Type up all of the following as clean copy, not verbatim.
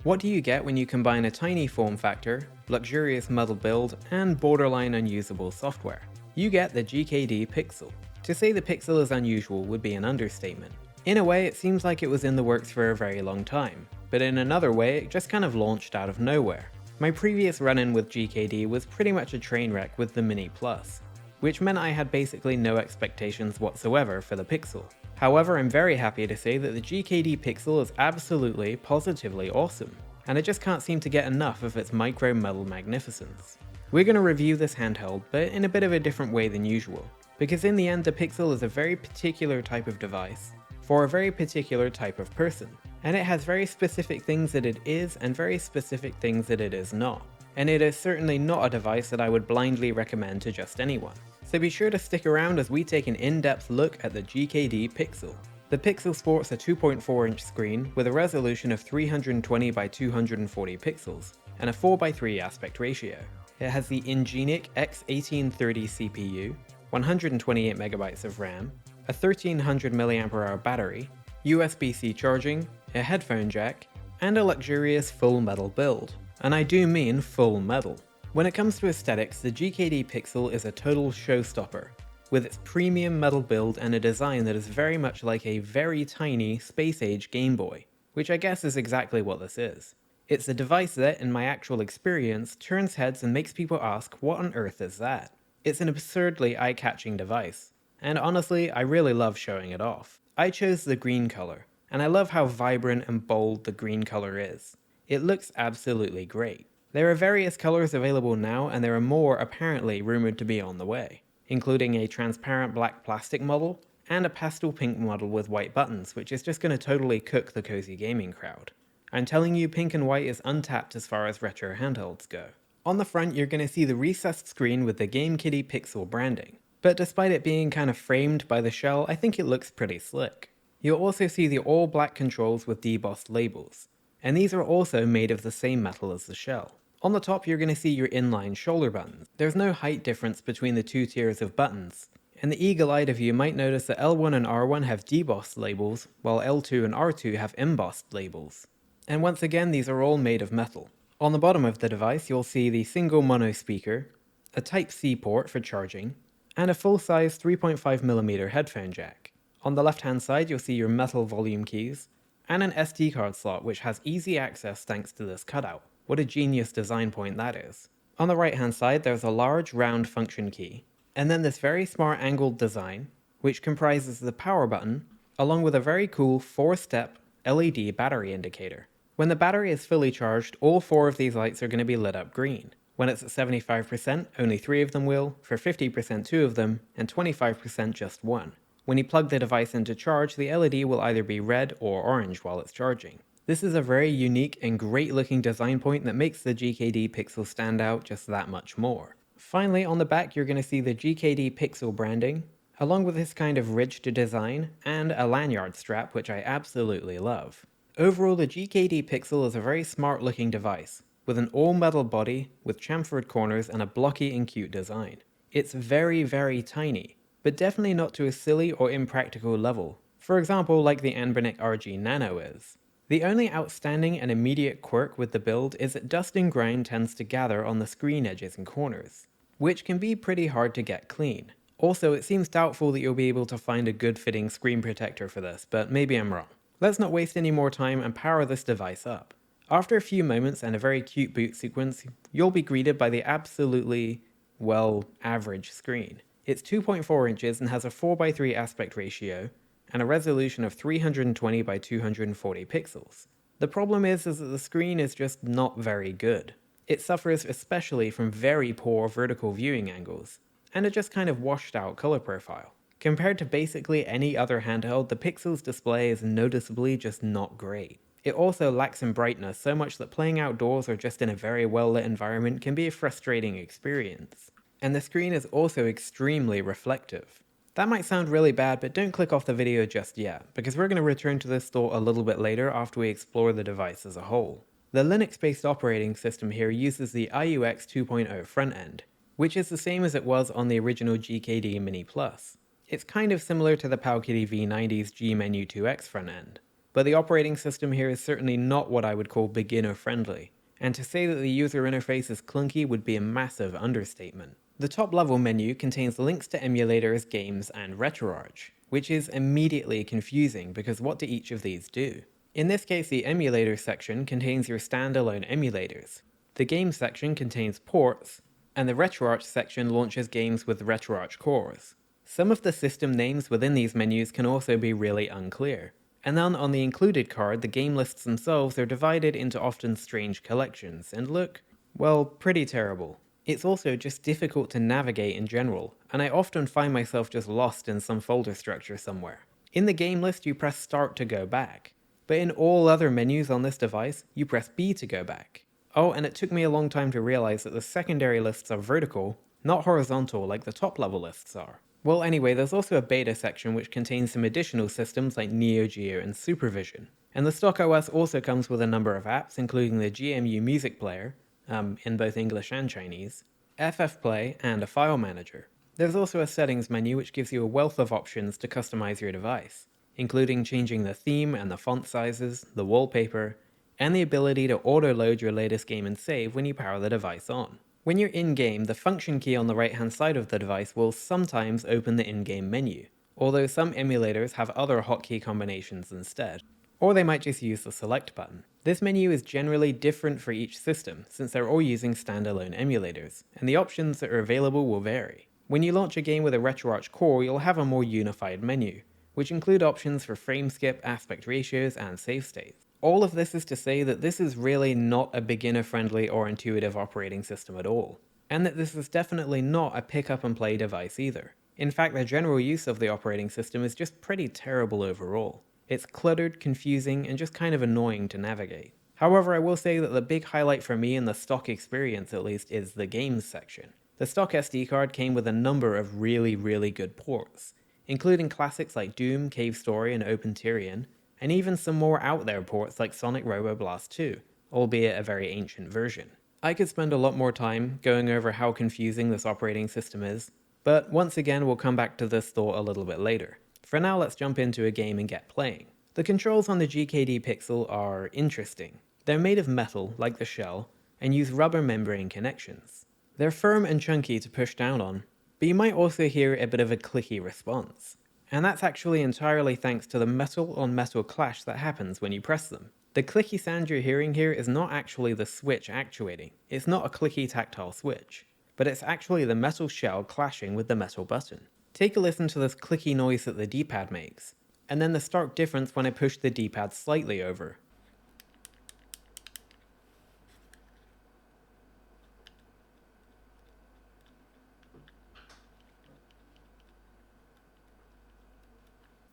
What do you get when you combine a tiny form factor, luxurious metal build, and borderline unusable software? You get the GKD Pixel. To say the Pixel is unusual would be an understatement. In a way, it seems like it was in the works for a very long time, but in another way, it just kind of launched out of nowhere. My previous run-in with GKD was pretty much a train wreck with the Mini Plus, which meant I had basically no expectations whatsoever for the Pixel. However, I'm very happy to say that the GKD Pixel is absolutely, positively awesome, and I just can't seem to get enough of its micro metal magnificence. We're going to review this handheld, but in a bit of a different way than usual, because in the end the Pixel is a very particular type of device, for a very particular type of person, and it has very specific things that it is and very specific things that it is not. And it is certainly not a device that I would blindly recommend to just anyone. So be sure to stick around as we take an in-depth look at the GKD Pixel. The Pixel sports a 2.4-inch screen with a resolution of 320 by 240 pixels and a 4:3 aspect ratio. It has the Ingenic X1830 CPU, 128MB of RAM, a 1300 mAh battery, USB-C charging, a headphone jack, and a luxurious full metal build. And I do mean full metal. When it comes to aesthetics, the GKD Pixel is a total showstopper, with its premium metal build and a design that is very much like a very tiny space-age Game Boy, which I guess is exactly what this is. It's a device that, in my actual experience, turns heads and makes people ask, what on earth is that? It's an absurdly eye-catching device, and honestly, I really love showing it off. I chose the green color, and I love how vibrant and bold the green color is. It looks absolutely great. There are various colors available now, and there are more apparently rumored to be on the way, including a transparent black plastic model and a pastel pink model with white buttons, which is just going to totally cook the cozy gaming crowd. I'm telling you, pink and white is untapped as far as retro handhelds go. On the front, you're going to see the recessed screen with the GameKitty Pixel branding, but despite it being kind of framed by the shell, I think it looks pretty slick. You'll also see the all black controls with debossed labels, and these are also made of the same metal as the shell. On the top, you're going to see your inline shoulder buttons. There's no height difference between the two tiers of buttons, and the eagle-eyed of you might notice that L1 and R1 have debossed labels, while L2 and R2 have embossed labels. And once again, these are all made of metal. On the bottom of the device, you'll see the single mono speaker, a Type-C port for charging, and a full-size 3.5mm headphone jack. On the left-hand side, you'll see your metal volume keys, and an SD card slot which has easy access thanks to this cutout. What a genius design point that is. On the right hand side there's a large round function key, and then this very smart angled design, which comprises the power button, along with a very cool 4-step LED battery indicator. When the battery is fully charged, all 4 of these lights are going to be lit up green. When it's at 75%, only 3 of them will, for 50% 2 of them, and 25% just 1. When you plug the device into charge, the LED will either be red or orange while it's charging. This is a very unique and great looking design point that makes the GKD Pixel stand out just that much more. Finally, on the back you're going to see the GKD Pixel branding, along with this kind of ridged design, and a lanyard strap which I absolutely love. Overall, the GKD Pixel is a very smart looking device, with an all metal body, with chamfered corners and a blocky and cute design. It's very, very tiny, but definitely not to a silly or impractical level, for example like the Anbernic RG Nano is. The only outstanding and immediate quirk with the build is that dust and grime tends to gather on the screen edges and corners, which can be pretty hard to get clean. Also, it seems doubtful that you'll be able to find a good fitting screen protector for this, but maybe I'm wrong. Let's not waste any more time and power this device up. After a few moments and a very cute boot sequence, you'll be greeted by the absolutely, well, average screen. It's 2.4 inches and has a 4:3 aspect ratio, and a resolution of 320 by 240 pixels. The problem is that the screen is just not very good. It suffers especially from very poor vertical viewing angles, and a just kind of washed out color profile. Compared to basically any other handheld, the Pixel's display is noticeably just not great. It also lacks in brightness so much that playing outdoors or just in a very well lit environment can be a frustrating experience. And the screen is also extremely reflective. That might sound really bad, but don't click off the video just yet, because we're going to return to this thought a little bit later after we explore the device as a whole. The Linux-based operating system here uses the IUX 2.0 front end, which is the same as it was on the original GKD Mini Plus. It's kind of similar to the Powkiddy V90's G Menu 2X front end. but the operating system here is certainly not what I would call beginner-friendly, and to say that the user interface is clunky would be a massive understatement. The top-level menu contains links to emulators, games, and RetroArch, which is immediately confusing because what do each of these do? In this case, the emulator section contains your standalone emulators, the games section contains ports, and the RetroArch section launches games with RetroArch cores. Some of the system names within these menus can also be really unclear. And then on the included card, the game lists themselves are divided into often strange collections, and look, well, pretty terrible. It's also just difficult to navigate in general, and I often find myself just lost in some folder structure somewhere. In the game list, you press Start to go back, but in all other menus on this device, you press B to go back. Oh, and it took me a long time to realize that the secondary lists are vertical, not horizontal like the top level lists are. Well, anyway, there's also a beta section which contains some additional systems like NeoGeo and Supervision. And the stock OS also comes with a number of apps, including the GMU Music Player, in both English and Chinese, FF Play, and a file manager. There's also a settings menu which gives you a wealth of options to customize your device, including changing the theme and the font sizes, the wallpaper, and the ability to auto-load your latest game and save when you power the device on. When you're in-game, the function key on the right-hand side of the device will sometimes open the in-game menu, although some emulators have other hotkey combinations instead. Or they might just use the select button. This menu is generally different for each system, since they're all using standalone emulators, and the options that are available will vary. When you launch a game with a RetroArch core, you'll have a more unified menu, which include options for frame skip, aspect ratios, and save states. All of this is to say that this is really not a beginner-friendly or intuitive operating system at all, and that this is definitely not a pick-up-and-play device either. In fact, the general use of the operating system is just pretty terrible overall. It's cluttered, confusing, and just kind of annoying to navigate. However, I will say that the big highlight for me in the stock experience at least is the games section. The stock SD card came with a number of really good ports, including classics like Doom, Cave Story, and Open Tyrian, and even some more out there ports like Sonic Robo Blast 2, albeit a very ancient version. I could spend a lot more time going over how confusing this operating system is, but once again we'll come back to this thought a little bit later. For now, let's jump into a game and get playing. The controls on the GKD Pixel are interesting. They're made of metal, like the shell, and use rubber membrane connections. They're firm and chunky to push down on, but you might also hear a bit of a clicky response. And that's actually entirely thanks to the metal-on-metal clash that happens when you press them. The clicky sound you're hearing here is not actually the switch actuating. It's not a clicky tactile switch, but it's actually the metal shell clashing with the metal button. Take a listen to this clicky noise that the D-pad makes, and then the stark difference when I push the D-pad slightly over.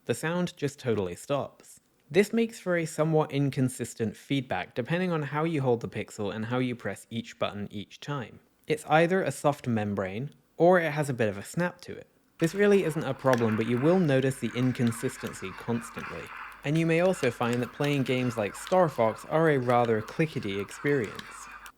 The sound just totally stops. This makes for a somewhat inconsistent feedback depending on how you hold the Pixel and how you press each button each time. It's either a soft membrane, or it has a bit of a snap to it. This really isn't a problem, but you will notice the inconsistency constantly. And you may also find that playing games like Star Fox are a rather clickety experience.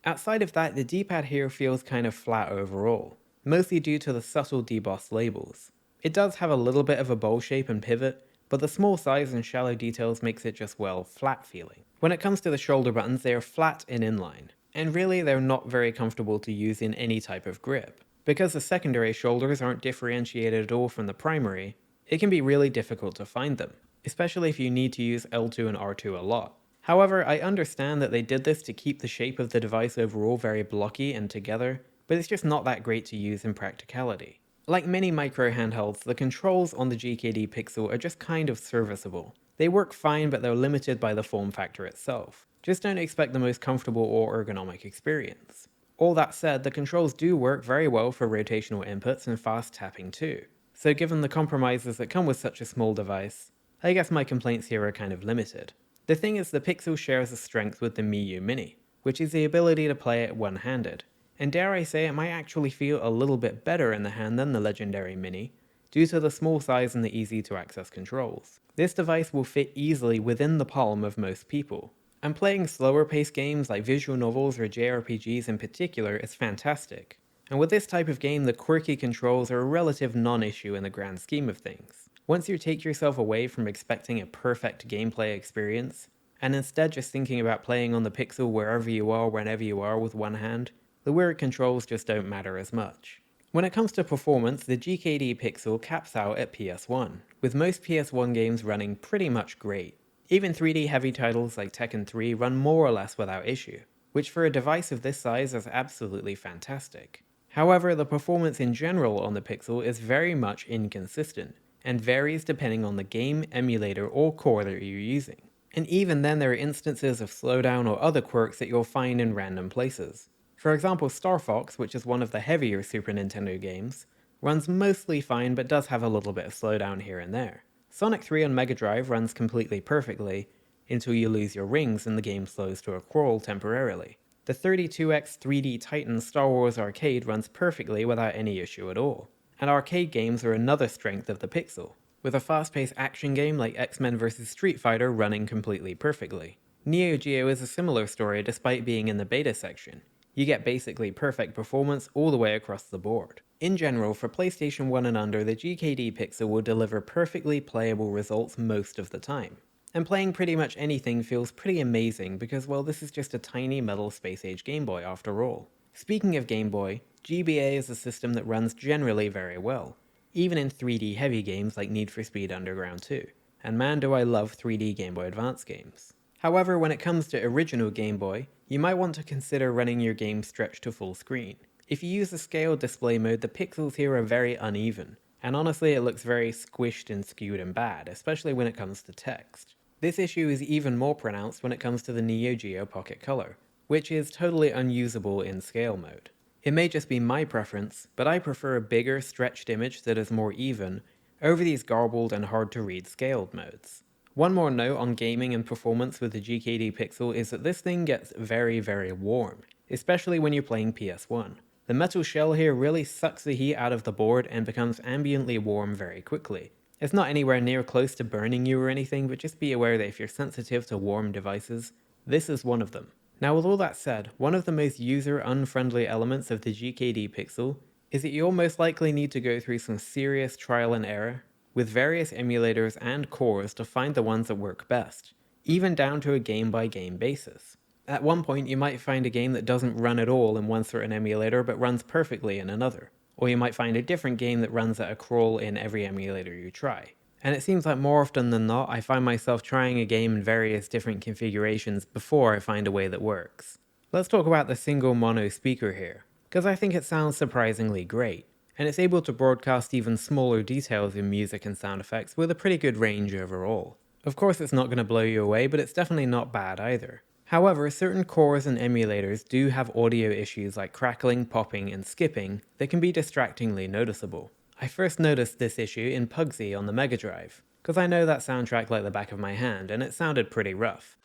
Outside of that, the D-pad here feels kind of flat overall, mostly due to the subtle debossed labels. It does have a little bit of a bowl shape and pivot, but the small size and shallow details makes it just, well, flat feeling. When it comes to the shoulder buttons, they are flat and inline, and really they're not very comfortable to use in any type of grip. Because the secondary shoulders aren't differentiated at all from the primary, it can be really difficult to find them, especially if you need to use L2 and R2 a lot. However, I understand that they did this to keep the shape of the device overall very blocky and together, but it's just not that great to use in practicality. Like many micro handhelds, the controls on the GKD Pixel are just kind of serviceable. They work fine, but they're limited by the form factor itself. Just don't expect the most comfortable or ergonomic experience. All that said, the controls do work very well for rotational inputs and fast tapping too. So given the compromises that come with such a small device, I guess my complaints here are kind of limited. The thing is, the Pixel shares a strength with the Miyoo Mini, which is the ability to play it one-handed. And dare I say, it might actually feel a little bit better in the hand than the legendary Mini, due to the small size and the easy to access controls. This device will fit easily within the palm of most people, and playing slower paced games like visual novels or JRPGs in particular is fantastic. And with this type of game, the quirky controls are a relative non-issue in the grand scheme of things. Once you take yourself away from expecting a perfect gameplay experience, and instead just thinking about playing on the Pixel wherever you are, whenever you are with one hand, the weird controls just don't matter as much. When it comes to performance, the GKD Pixel caps out at PS1, with most PS1 games running pretty much great. Even 3D heavy titles like Tekken 3 run more or less without issue, which for a device of this size is absolutely fantastic. However, the performance in general on the Pixel is very much inconsistent, and varies depending on the game, emulator, or core that you're using. And even then there are instances of slowdown or other quirks that you'll find in random places. For example, Star Fox, which is one of the heavier Super Nintendo games, runs mostly fine but does have a little bit of slowdown here and there. Sonic 3 on MegaDrive runs completely perfectly, until you lose your rings and the game slows to a crawl temporarily. The 32X 3D Titan Star Wars Arcade runs perfectly without any issue at all. And arcade games are another strength of the Pixel, with a fast-paced action game like X-Men vs Street Fighter running completely perfectly. NeoGeo is a similar story despite being in the beta section. You get basically perfect performance all the way across the board. In general, for PlayStation 1 and under, the GKD Pixel will deliver perfectly playable results most of the time. And playing pretty much anything feels pretty amazing because, well, this is just a tiny metal space-age Game Boy after all. Speaking of Game Boy, GBA is a system that runs generally very well, even in 3D heavy games like Need for Speed Underground 2, and man do I love 3D Game Boy Advance games. However, when it comes to original Game Boy, you might want to consider running your game stretched to full screen. If you use the scaled display mode, the pixels here are very uneven, and honestly it looks very squished and skewed and bad, especially when it comes to text. This issue is even more pronounced when it comes to the NeoGeo Pocket Color, which is totally unusable in scale mode. It may just be my preference, but I prefer a bigger, stretched image that is more even over these garbled and hard to read scaled modes. One more note on gaming and performance with the GKD Pixel is that this thing gets very, very warm, especially when you're playing PS1. The metal shell here really sucks the heat out of the board and becomes ambiently warm very quickly. It's not anywhere near close to burning you or anything, but just be aware that if you're sensitive to warm devices, this is one of them. Now with all that said, one of the most user-unfriendly elements of the GKD Pixel is that you'll most likely need to go through some serious trial and error with various emulators and cores to find the ones that work best, even down to a game-by-game basis. At one point you might find a game that doesn't run at all in one certain emulator but runs perfectly in another, or you might find a different game that runs at a crawl in every emulator you try. And it seems like more often than not, I find myself trying a game in various different configurations before I find a way that works. Let's talk about the single mono speaker here, because I think it sounds surprisingly great, and it's able to broadcast even smaller details in music and sound effects with a pretty good range overall. Of course it's not going to blow you away, but it's definitely not bad either. However, certain cores and emulators do have audio issues like crackling, popping, and skipping that can be distractingly noticeable. I first noticed this issue in Pugsy on the MegaDrive, because I know that soundtrack like the back of my hand and it sounded pretty rough.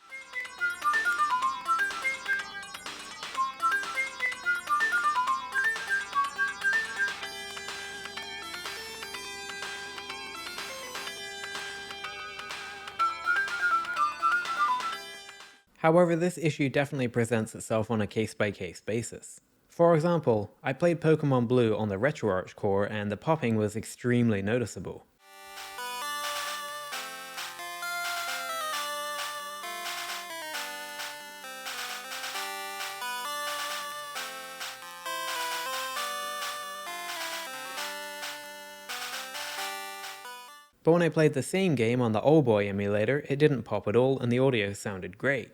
However, this issue definitely presents itself on a case-by-case basis. For example, I played Pokemon Blue on the RetroArch core and the popping was extremely noticeable. But when I played the same game on the Old Boy emulator, it didn't pop at all and the audio sounded great.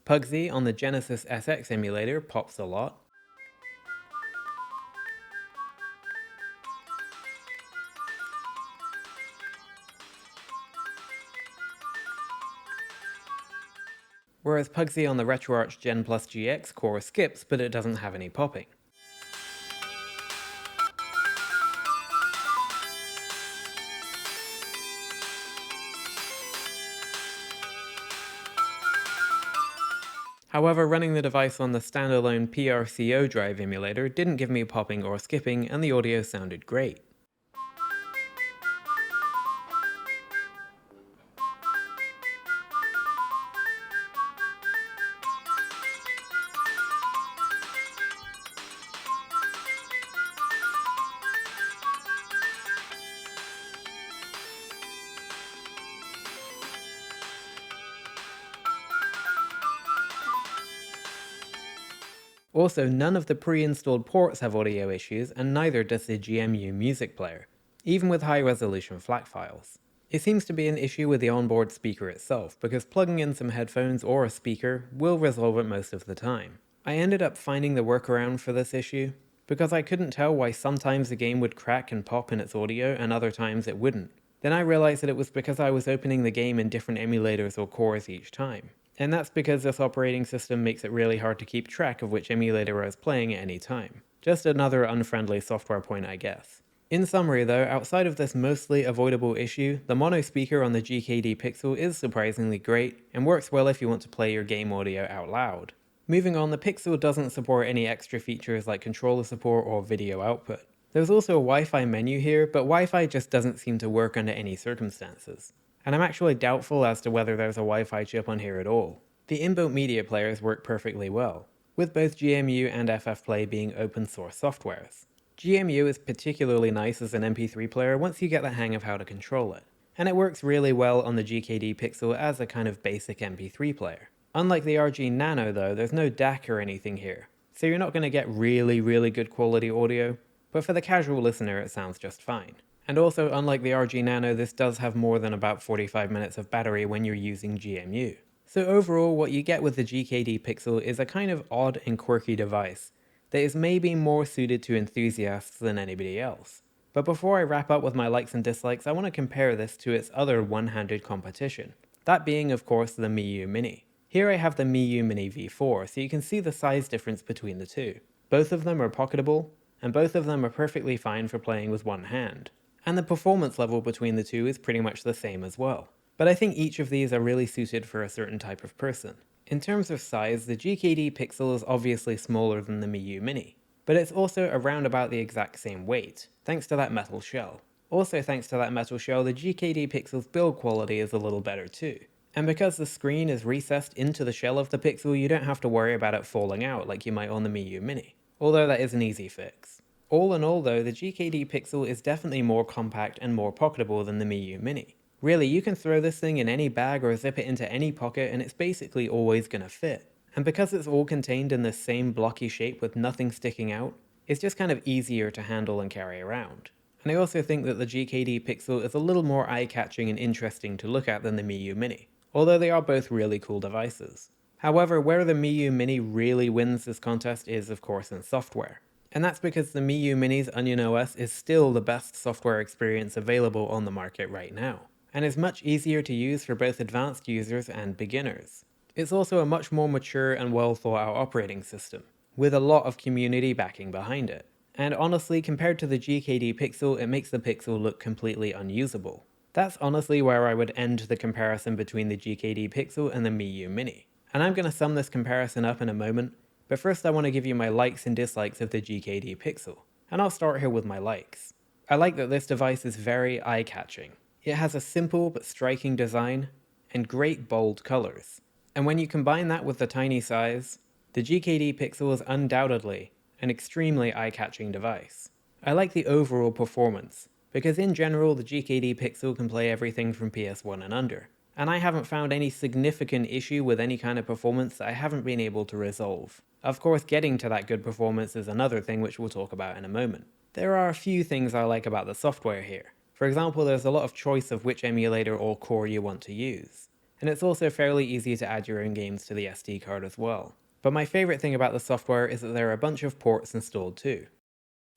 Pugsy on the Genesis SX emulator pops a lot. Whereas Pugsy on the RetroArch Gen Plus GX core skips, but it doesn't have any popping. However, running the device on the standalone PRCO drive emulator didn't give me popping or skipping, and the audio sounded great. Also, none of the pre-installed ports have audio issues, and neither does the GMU music player, even with high-resolution FLAC files. It seems to be an issue with the onboard speaker itself, because plugging in some headphones or a speaker will resolve it most of the time. I ended up finding the workaround for this issue, because I couldn't tell why sometimes the game would crack and pop in its audio and other times it wouldn't. Then I realized that it was because I was opening the game in different emulators or cores each time. And that's because this operating system makes it really hard to keep track of which emulator I was playing at any time. Just another unfriendly software point, I guess. In summary though, outside of this mostly avoidable issue, the mono speaker on the GKD Pixel is surprisingly great, and works well if you want to play your game audio out loud. Moving on, the Pixel doesn't support any extra features like controller support or video output. There's also a Wi-Fi menu here, but Wi-Fi just doesn't seem to work under any circumstances. And I'm actually doubtful as to whether there's a Wi-Fi chip on here at all. The inbuilt media players work perfectly well, with both GMU and FFplay being open source softwares. GMU is particularly nice as an MP3 player once you get the hang of how to control it, and it works really well on the GKD Pixel as a kind of basic MP3 player. Unlike the RG Nano though, there's no DAC or anything here, so you're not going to get really good quality audio, but for the casual listener it sounds just fine. And also, unlike the RG Nano, this does have more than about 45 minutes of battery when you're using GMU. So overall, what you get with the GKD Pixel is a kind of odd and quirky device that is maybe more suited to enthusiasts than anybody else. But before I wrap up with my likes and dislikes, I want to compare this to its other one-handed competition, that being of course the Miyoo Mini. Here I have the Miyoo Mini V4, so you can see the size difference between the two. Both of them are pocketable, and both of them are perfectly fine for playing with one hand. And the performance level between the two is pretty much the same as well. But I think each of these are really suited for a certain type of person. In terms of size, the GKD Pixel is obviously smaller than the Miyoo Mini, but it's also around about the exact same weight, thanks to that metal shell. Also thanks to that metal shell, the GKD Pixel's build quality is a little better too. And because the screen is recessed into the shell of the Pixel, you don't have to worry about it falling out like you might on the Miyoo Mini, although that is an easy fix. All in all though, the GKD Pixel is definitely more compact and more pocketable than the Miyoo Mini. Really, you can throw this thing in any bag or zip it into any pocket and it's basically always gonna fit. And because it's all contained in this same blocky shape with nothing sticking out, it's just kind of easier to handle and carry around. And I also think that the GKD Pixel is a little more eye-catching and interesting to look at than the Miyoo Mini, although they are both really cool devices. However, where the Miyoo Mini really wins this contest is of course in software. And that's because the Miyoo Mini's Onion OS is still the best software experience available on the market right now, and is much easier to use for both advanced users and beginners. It's also a much more mature and well thought out operating system, with a lot of community backing behind it. And honestly, compared to the GKD Pixel, it makes the Pixel look completely unusable. That's honestly where I would end the comparison between the GKD Pixel and the Miyoo Mini. And I'm going to sum this comparison up in a moment, but first I want to give you my likes and dislikes of the GKD Pixel. And I'll start here with my likes. I like that this device is very eye-catching. It has a simple but striking design, and great bold colors. And when you combine that with the tiny size, the GKD Pixel is undoubtedly an extremely eye-catching device. I like the overall performance, because in general the GKD Pixel can play everything from PS1 and under, and I haven't found any significant issue with any kind of performance that I haven't been able to resolve. Of course, getting to that good performance is another thing which we'll talk about in a moment. There are a few things I like about the software here. For example, there's a lot of choice of which emulator or core you want to use. And it's also fairly easy to add your own games to the SD card as well. But my favorite thing about the software is that there are a bunch of ports installed too.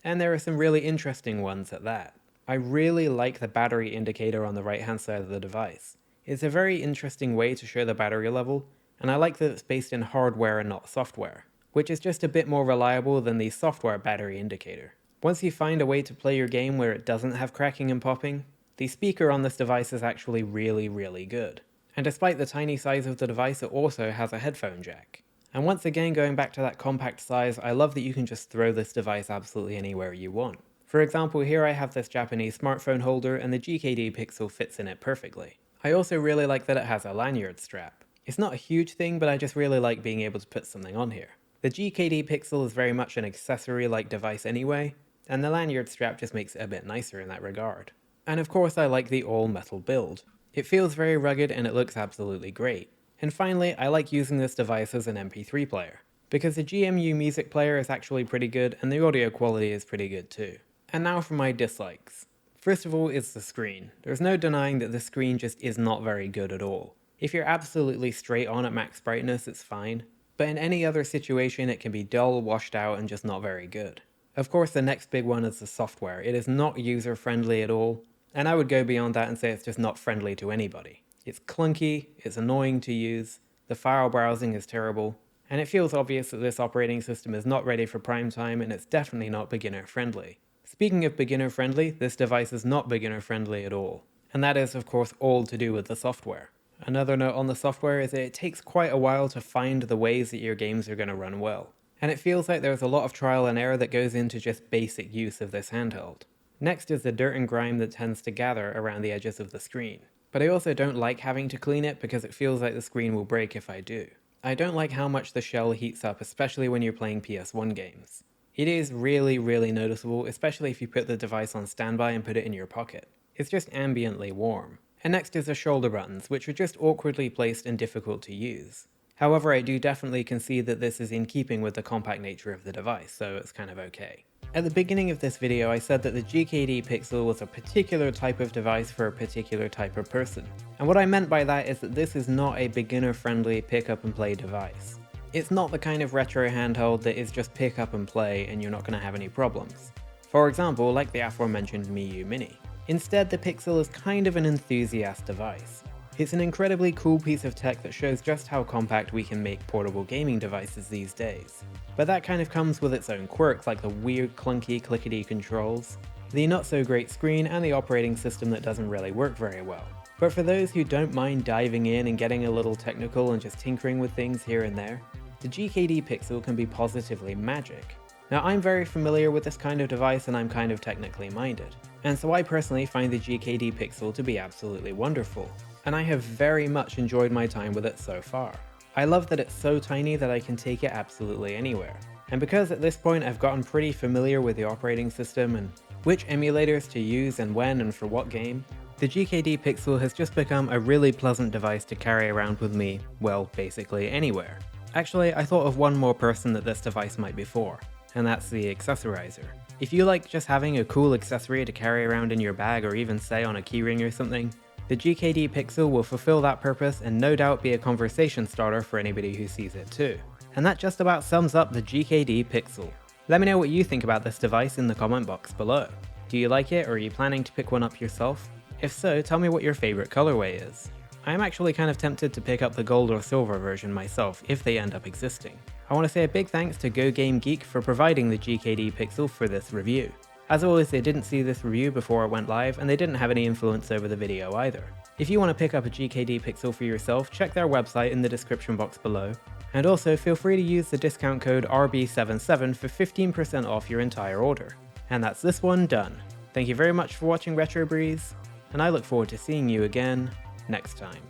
And there are some really interesting ones at that. I really like the battery indicator on the right hand side of the device. It's a very interesting way to show the battery level, and I like that it's based in hardware and not software, which is just a bit more reliable than the software battery indicator. Once you find a way to play your game where it doesn't have cracking and popping, the speaker on this device is actually really good. And despite the tiny size of the device, it also has a headphone jack. And once again, going back to that compact size, I love that you can just throw this device absolutely anywhere you want. For example, here I have this Japanese smartphone holder and the GKD Pixel fits in it perfectly. I also really like that it has a lanyard strap. It's not a huge thing, but I just really like being able to put something on here. The GKD Pixel is very much an accessory-like device anyway, and the lanyard strap just makes it a bit nicer in that regard. And of course I like the all-metal build. It feels very rugged and it looks absolutely great. And finally, I like using this device as an MP3 player. because the GMU music player is actually pretty good and the audio quality is pretty good too. And now for my dislikes. First of all is the screen. There's no denying that the screen just is not very good at all. If you're absolutely straight on at max brightness, it's fine, but in any other situation it can be dull, washed out, and just not very good. Of course, the next big one is the software. It is not user-friendly at all, and I would go beyond that and say it's just not friendly to anybody. It's clunky, it's annoying to use, the file browsing is terrible, and it feels obvious that this operating system is not ready for prime time and it's definitely not beginner-friendly. Speaking of beginner-friendly, this device is not beginner-friendly at all, and that is of course all to do with the software. Another note on the software is that it takes quite a while to find the ways that your games are going to run well, and it feels like there's a lot of trial and error that goes into just basic use of this handheld. Next is the dirt and grime that tends to gather around the edges of the screen, but I also don't like having to clean it because it feels like the screen will break if I do. I don't like how much the shell heats up, especially when you're playing PS1 games. It is really noticeable, especially if you put the device on standby and put it in your pocket. It's just ambiently warm. And next is the shoulder buttons, which are just awkwardly placed and difficult to use. However, I do definitely concede that this is in keeping with the compact nature of the device, so it's kind of okay. At the beginning of this video I said that the GKD Pixel was a particular type of device for a particular type of person. And what I meant by that is that this is not a beginner-friendly pick up and play device. It's not the kind of retro handheld that is just pick up and play and you're not going to have any problems. For example, like the aforementioned Miyoo Mini. Instead, the Pixel is kind of an enthusiast device. It's an incredibly cool piece of tech that shows just how compact we can make portable gaming devices these days. But that kind of comes with its own quirks, like the weird clunky clickety controls, the not so great screen, and the operating system that doesn't really work very well. But for those who don't mind diving in and getting a little technical and just tinkering with things here and there, the GKD Pixel can be positively magic. Now, I'm very familiar with this kind of device and I'm kind of technically minded, and so I personally find the GKD Pixel to be absolutely wonderful, and I have very much enjoyed my time with it so far. I love that it's so tiny that I can take it absolutely anywhere, and because at this point I've gotten pretty familiar with the operating system and which emulators to use and when and for what game, the GKD Pixel has just become a really pleasant device to carry around with me, well, basically anywhere. Actually, I thought of one more person that this device might be for, and that's the accessorizer. If you like just having a cool accessory to carry around in your bag or even say on a keyring or something, the GKD Pixel will fulfill that purpose and no doubt be a conversation starter for anybody who sees it too. And that just about sums up the GKD Pixel. Let me know what you think about this device in the comment box below. Do you like it, or are you planning to pick one up yourself? If so, tell me what your favorite colorway is. I am actually kind of tempted to pick up the gold or silver version myself if they end up existing. I want to say a big thanks to Go Game Geek for providing the GKD Pixel for this review. As always, they didn't see this review before it went live, and they didn't have any influence over the video either. If you want to pick up a GKD Pixel for yourself, check their website in the description box below, and also feel free to use the discount code RB77 for 15% off your entire order. And that's this one done. Thank you very much for watching Retro Breeze, and I look forward to seeing you again next time.